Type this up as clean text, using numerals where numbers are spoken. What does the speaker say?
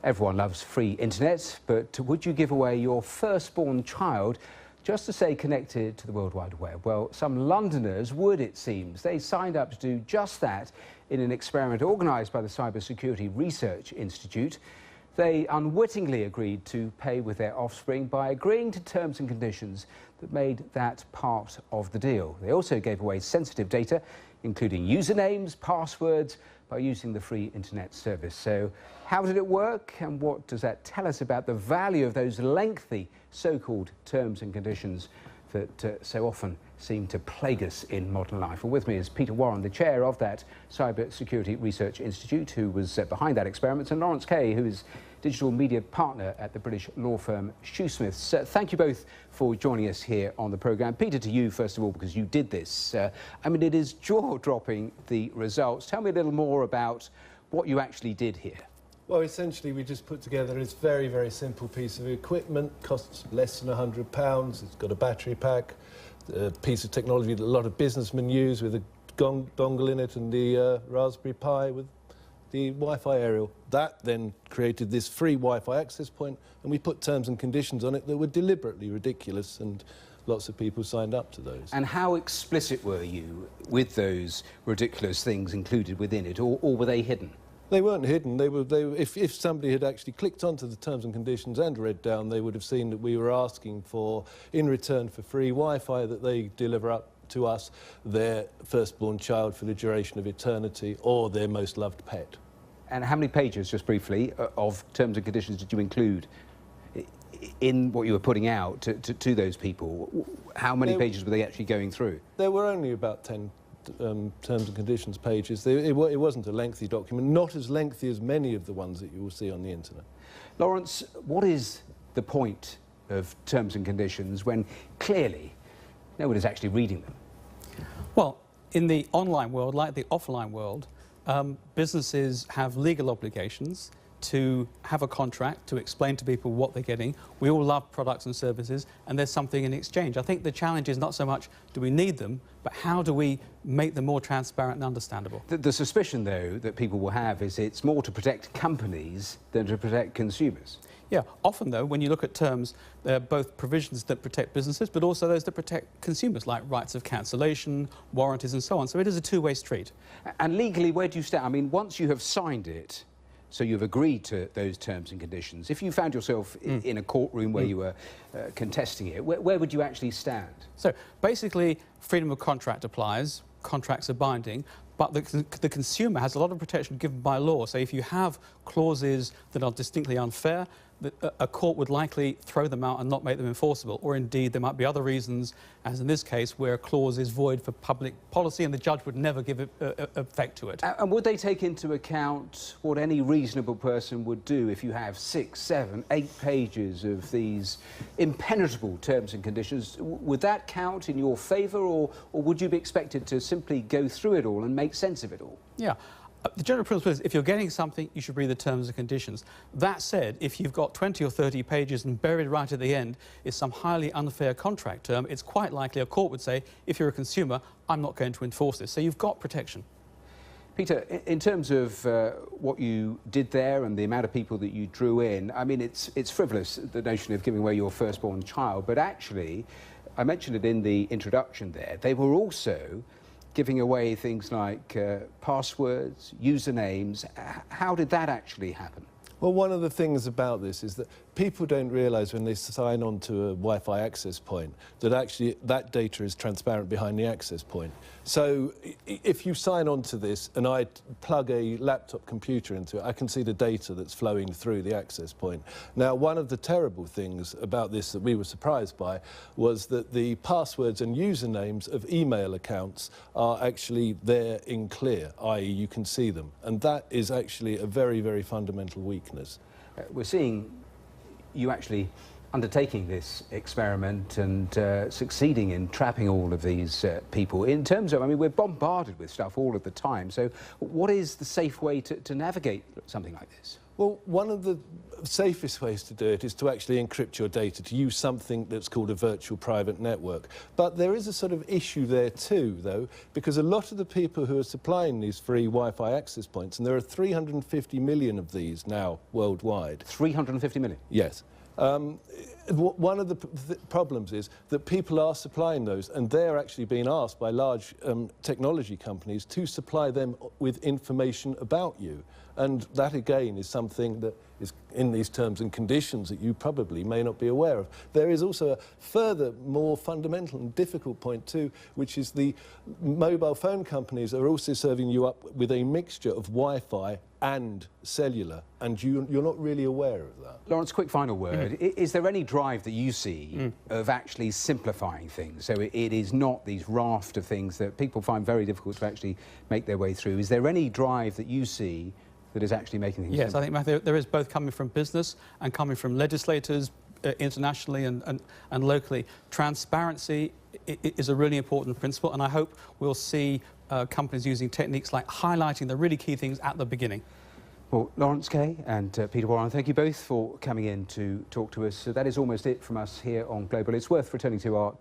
Everyone loves free internet, but would you give away your firstborn child just to stay connected to the World Wide Web? Well, some Londoners would, it seems. They signed up to do just that in an experiment organised by the Cybersecurity Research Institute. They unwittingly agreed to pay with their offspring by agreeing to terms and conditions that made that part of the deal. They also gave away sensitive data, including usernames, passwords, by using the free internet service. So how did it work, and what does that tell us about the value of those lengthy so-called terms and conditions that so often seem to plague us in modern life? Well, with me is Peter Warren, the chair of that Cybersecurity Research Institute, who was behind that experiment, and Laurence Kaye, who is digital media partner at the British law firm Shoosmiths. Thank you both for joining us here on the programme. Peter, to you first of all, because you did this. I mean, it is jaw-dropping, the results. Tell me a little more about what you actually did here. Well, essentially, we just put together this very, very simple piece of equipment. Costs less than £100. It's got a battery pack, a piece of technology that a lot of businessmen use with a dongle in it, and the Raspberry Pi with the Wi-Fi aerial. That then created this free Wi-Fi access point, and we put terms and conditions on it that were deliberately ridiculous, and lots of people signed up to those. And how explicit were you with those ridiculous things included within it, or were they hidden? They weren't hidden. If somebody had actually clicked onto the terms and conditions and read down, they would have seen that we were asking for, in return for free Wi-Fi, that they deliver up to us their firstborn child for the duration of eternity, or their most loved pet. And how many pages, just briefly, of terms and conditions did you include in what you were putting out to those people? How many pages were they actually going through? There were only about 10 terms and conditions pages. It wasn't a lengthy document, not as lengthy as many of the ones that you will see on the internet. Laurence, what is the point of terms and conditions when clearly no one is actually reading them? Well, in the online world, like the offline world, businesses have legal obligations to have a contract, to explain to people what they're getting. We all love products and services, and there's something in exchange. I think the challenge is not so much do we need them, but how do we make them more transparent and understandable? The suspicion, though, that people will have is it's more to protect companies than to protect consumers. Yeah, often, though, when you look at terms, there are both provisions that protect businesses, but also those that protect consumers, like rights of cancellation, warranties and so on. So it is a two-way street. And legally, where do you stand? I mean, once you have signed it, so you've agreed to those terms and conditions, if you found yourself in a courtroom where you were contesting it, where would you actually stand? So basically, freedom of contract applies, contracts are binding, but the consumer has a lot of protection given by law. So if you have clauses that are distinctly unfair, a court would likely throw them out and not make them enforceable. Or indeed, there might be other reasons, as in this case, where a clause is void for public policy and the judge would never give effect to it. And would they take into account what any reasonable person would do if you have 6, 7, 8 pages of these impenetrable terms and conditions? Would that count in your favour, or would you be expected to simply go through it all and make sense of it all? Yeah. The general principle is if you're getting something, you should read the terms and conditions. That said, if you've got 20 or 30 pages and buried right at the end is some highly unfair contract term, it's quite likely a court would say, if you're a consumer, I'm not going to enforce this. So you've got protection. Peter, in terms of what you did there and the amount of people that you drew in, I mean, it's frivolous, the notion of giving away your firstborn child, but actually, I mentioned it in the introduction there, they were also giving away things like passwords, usernames. How did that actually happen? Well, one of the things about this is that people don't realise when they sign on to a Wi-Fi access point that actually that data is transparent behind the access point. So if you sign on to this and I plug a laptop computer into it, I can see the data that's flowing through the access point. Now, one of the terrible things about this that we were surprised by was that the passwords and usernames of email accounts are actually there in clear, i.e. you can see them. And that is actually a very, very fundamental weakness. We're seeing you actually undertaking this experiment and succeeding in trapping all of these people. In terms of, I mean, we're bombarded with stuff all of the time, so what is the safe way to navigate something like this? Well, one of the safest ways to do it is to actually encrypt your data, to use something that's called a virtual private network. But there is a sort of issue there too, though, because a lot of the people who are supplying these free Wi-Fi access points, and there are 350 million of these now worldwide. 350 million? Yes. One of the problems is that people are supplying those, and they're actually being asked by large technology companies to supply them with information about you. And that, again, is something that is in these terms and conditions that you probably may not be aware of. There is also a further, more fundamental and difficult point too, which is the mobile phone companies are also serving you up with a mixture of Wi-Fi and cellular, and you're not really aware of that. Laurence, quick final word. Is there any drive that you see of actually simplifying things? So it is not these raft of things that people find very difficult to actually make their way through. Is there any drive that you see that is actually making things Yes, simple? I think, Matthew, there is both coming from business and coming from legislators internationally and locally. Transparency is a really important principle, and I hope we'll see companies using techniques like highlighting the really key things at the beginning. Well, Laurence Kaye and Peter Warren, thank you both for coming in to talk to us. So that is almost it from us here on Global. It's worth returning to our